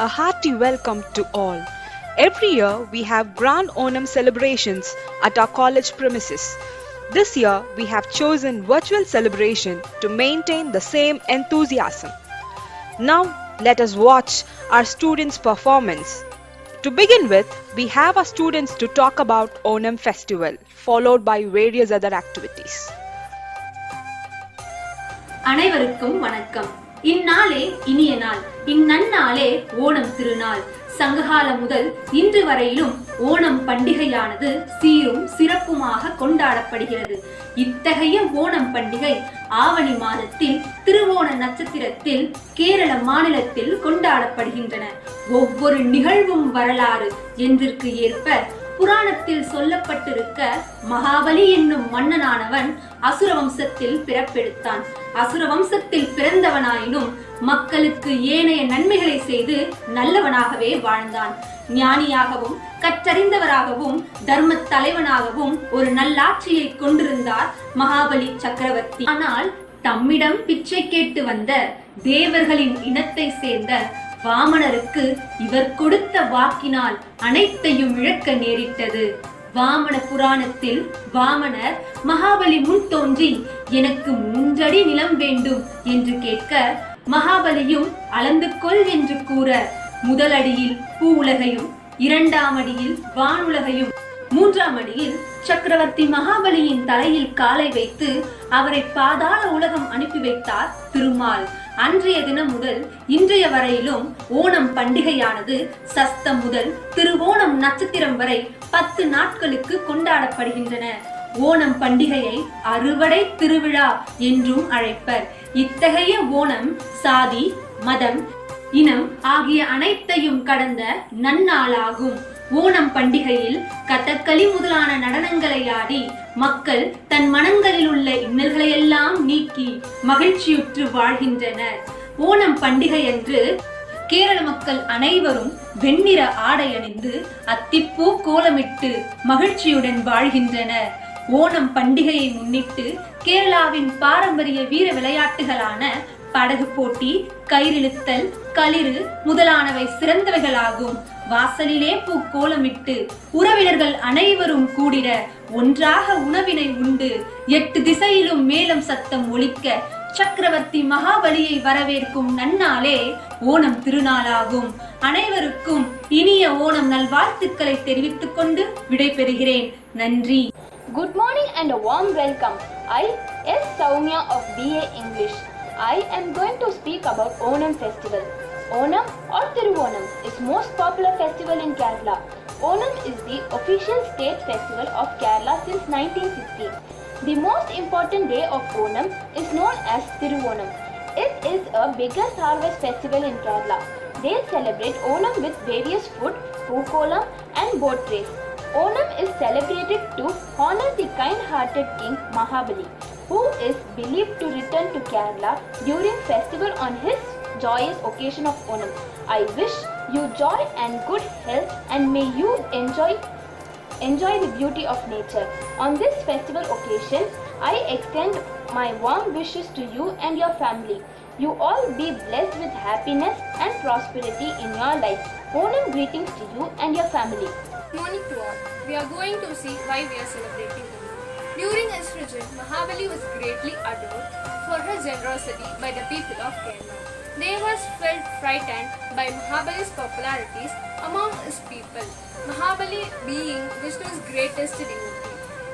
a hearty welcome to all. Every year we have grand Onam celebrations at our college premises. This year we have chosen virtual celebration to maintain the same enthusiasm. Now let us watch our students' performance. To begin with, we have our students to talk about Onam festival, followed by various other activities. அனைவருக்கும் வணக்கம். இந்நாளே இனிய நாள். இந்நன்னாளே ஓணம் திருநாள். சங்ககாலம் முதல் இன்று வரையிலும் ஓணம் பண்டிகையானது சீரும் சிறப்புமாக கொண்டாடப்படுகிறது. இத்தகைய ஓணம் பண்டிகை ஆவணி மாதத்தில் திருவோண நட்சத்திரத்தில் கேரள மாநிலத்தில் கொண்டாடப்படுகின்றன. ஒவ்வொரு நிகழ்வும் வரலாறு என்றிற்கு ஏற்ப புராணத்தில் சொல்லப்பட்டிருக்க மகாபலி என்னும் மன்னனானவன் அசுர வம்சத்தில் பிறப்பெடுத்தான். அசுர வம்சத்தில் பிறந்தவனாயினும் மக்களுக்கு ஏனைய நன்மைகளை செய்து நல்லவனாகவே வாழ்ந்தான். ஞானியாகவும் கற்றறிந்தவராகவும் தர்ம தலைவனாகவும் ஒரு நல்லாட்சியை கொண்டிருந்தார் மகாபலி சக்கரவர்த்தி. ஆனால் தம்மிடம் பிச்சை கேட்டு வந்த தேவர்களின் இனத்தை சேர்ந்த வாமனருக்கு இவர் கொடுத்த வாக்கினால் அனைத்தையும் இழக்க நேரிட்டது. வாமன புராணத்தில் வாமனர் மகாபலி முன் தோன்றி எனக்கு 3 அடி நிலம் வேண்டும் என்று கேட்க மகாபலியும் அளந்து கொள் என்று கூற முதல் அடியில் பூ உலகையும், 2ஆம் அடியில் வானுலகையும், 3ஆம் அடியில் சக்கரவர்த்தி மகாபலியின் தலையில் காலை வைத்து அவரை பாதாள உலகம் அனுப்பி வைத்தார் திருமால். அன்றைய தினம் முதல் இன்றைய வரையிலும் ஓணம் பண்டிகையானது சஸ்தம் முதல் திருவோணம் நட்சத்திரம் வரை 10 நாட்களுக்கு கொண்டாடப்படுகின்றன. ஓணம் பண்டிகையை அறுவடை திருவிழா என்றும் அழைப்பர். இத்தகைய ஓணம் சாதி, மதம், இனம் ஆகிய அனைத்தையும் கடந்த நன்னாளாகும். ஓணம் பண்டிகையில் கதகளி முதலான நடனங்களை ஆடி மக்கள் தன் மனங்களில் உள்ள இன்னல்களை எல்லாம் நீக்கி மகிழ்ச்சியுற்று வாழ்கின்றனர். ஓணம் பண்டிகை அன்று கேரள மக்கள் அனைவரும் வெண்ணிற ஆடை அணிந்து அத்திப்பூ கோலமிட்டு மகிழ்ச்சியுடன் வாழ்கின்றனர். ஓணம் பண்டிகையை முன்னிட்டு கேரளாவின் பாரம்பரிய வீர விளையாட்டுகளான படகு போட்டி, கயிறிழுத்தல், களிறு முதலானவை சிறந்தவைகளாகும். வாசலிலே பூ கோலமிட்டு உறவினர்கள் அனைவரும் கூடிட ஒன்றாக உணவினை உண்டு 8 திசையிலும் மேலும் சத்தம் ஒலிக்க சக்கரவர்த்தி மகாபலியை வரவேற்கும் நன்னாளே ஓணம் திருநாளாகும். அனைவருக்கும் இனிய ஓணம் நல்வாழ்த்துக்களை தெரிவித்துக் கொண்டு விடைபெறுகிறேன். நன்றி. Good morning and a warm welcome. I, S. Soumya of BA English. I am going to speak about Onam festival. Onam or Thiruvonam is most popular festival in Kerala. Onam is the official state festival of Kerala since 1960. The most important day of Onam is known as Thiruvonam. It is a biggest harvest festival in Kerala. They celebrate Onam with various food, pookolam and boat race. Onam is celebrated to honor the kind-hearted king Mahabali, who is believed to return to Kerala during festival on his joyous occasion of Onam. I wish you joy and good health and may you enjoy the beauty of nature. On this festival occasion, I extend my warm wishes to you and your family. You all be blessed with happiness and prosperity in your life. Onam greetings to you and your family. Good morning to all. We are going to see why we are celebrating Onam. During his regime, Mahabali was greatly adored for his generosity by the people of Kerala. They was felt frightened by Mahabali's popularities among his people. Mahabali being Vishnu's greatest devotee,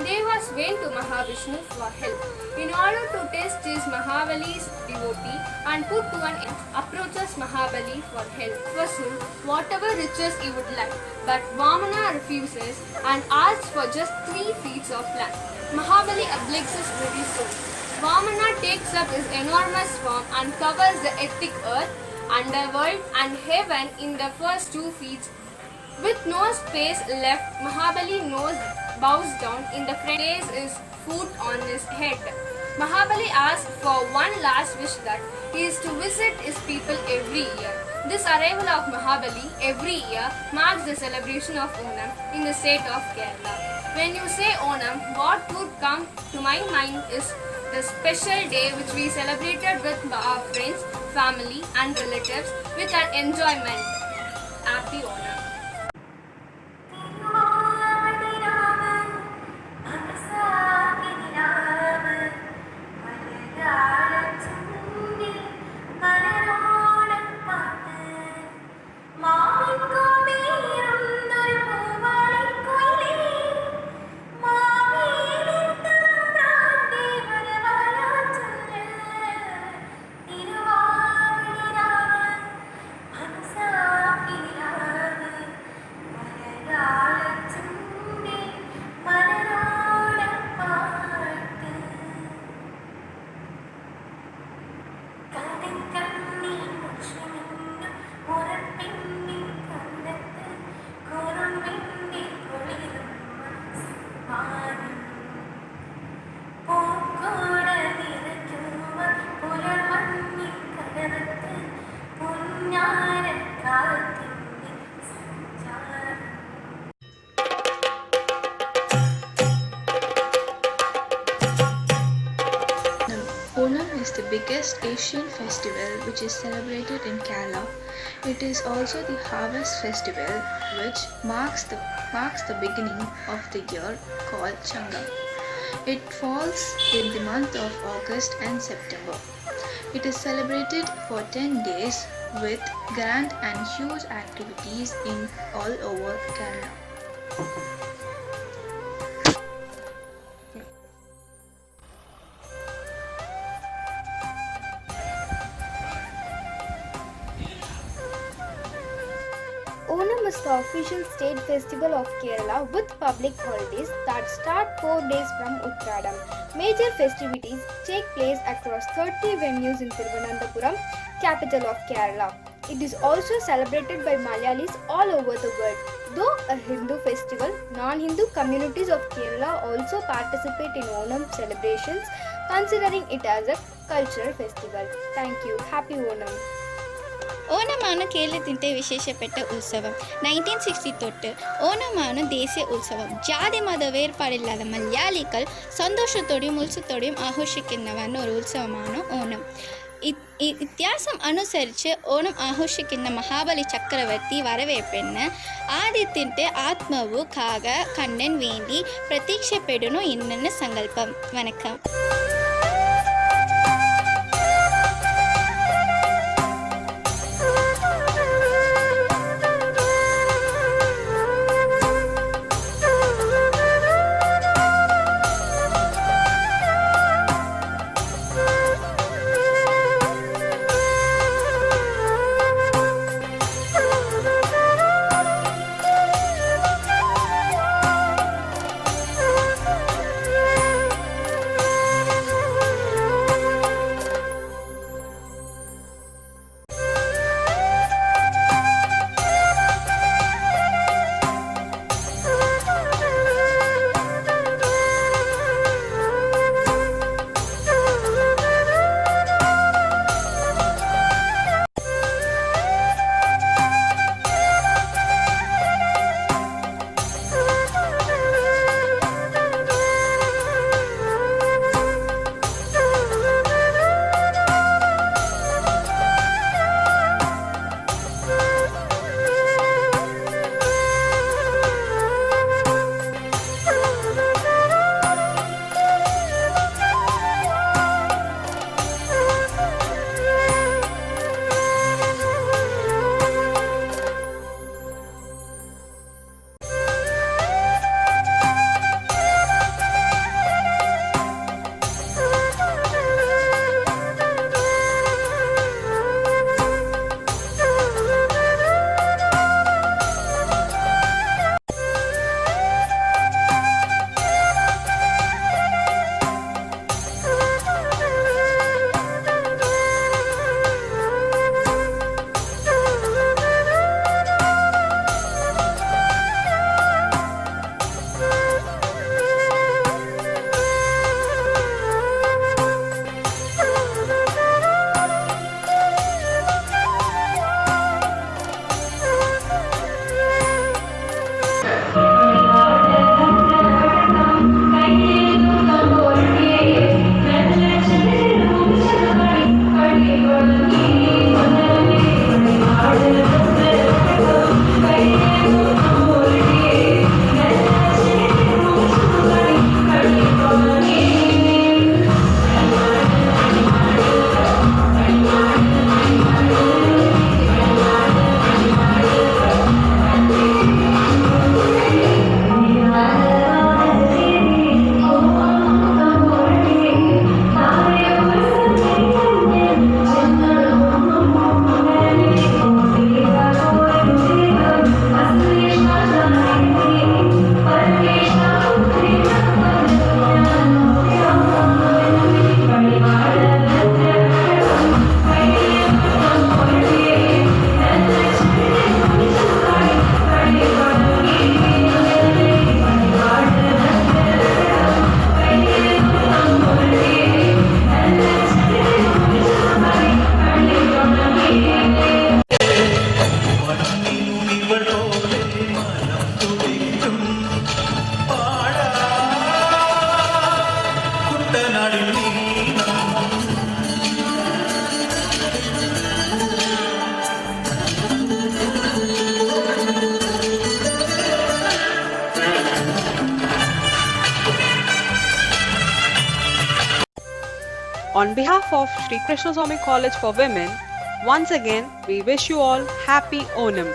they was went to Mahavishnu for help. In order to test his Mahabali's devotee and put to an end, approaches Mahabali for help. Pursue whatever riches he would like, but Vamana refuses and asks for just 3 feet of land. Mahabali obliges very soon. Vamana takes up his enormous form and covers the etheric earth, underworld and heaven in the first 2 feet. With no space left, Mahabali bows down in the front, lays his foot on his head. Mahabali asks for one last wish, that he is to visit his people every year. This arrival of Mahabali every year marks the celebration of Onam in the state of Kerala. When you say Onam, what would come to my mind is the special day which we celebrated with our friends, family and relatives with an enjoyment. Happy Onam. Onam is the biggest Asian festival which is celebrated in Kerala. It is also the harvest festival which marks the beginning of the year called Changam. It falls in the month of August and September. It is celebrated for 10 days with grand and huge activities in all over Kerala. Onam is the official state festival of Kerala with public holidays that start 4 days from Uttradam. Major festivities take place across 30 venues in Thiruvananthapuram, capital of Kerala. It is also celebrated by Malayalis all over the world. Though a Hindu festival, non-Hindu communities of Kerala also participate in Onam celebrations, considering it as a cultural festival. Thank you. Happy Onam. ഓണമാണ് കേരളത്തിൻ്റെ വിശേഷപ്പെട്ട ഉത്സവം. 1960 തൊട്ട് ഓണമാണ് ദേശീയ ഉത്സവം. ജാതി മത വേർപാടില്ലാതെ മലയാളികൾ സന്തോഷത്തോടെയും ഉത്സവത്തോടെയും ആഘോഷിക്കുന്ന ഒരു ഉത്സവമാണ് ഓണം. ഇതിഹാസം അനുസരിച്ച് ഓണം ആഘോഷിക്കുന്ന മഹാബലി ചക്രവർത്തി വരവേൽപ്പിന് ആദ്യത്തിൻ്റെ ആത്മാവ് കാക കണ്ണൻ വേണ്ടി പ്രത്യക്ഷപ്പെടുന്നു എന്നാണ് സങ്കല്പം. വണക്കം. நாடின் நீளம் On behalf of Sri Krishna Swami College for Women, once again we wish you all happy Onam.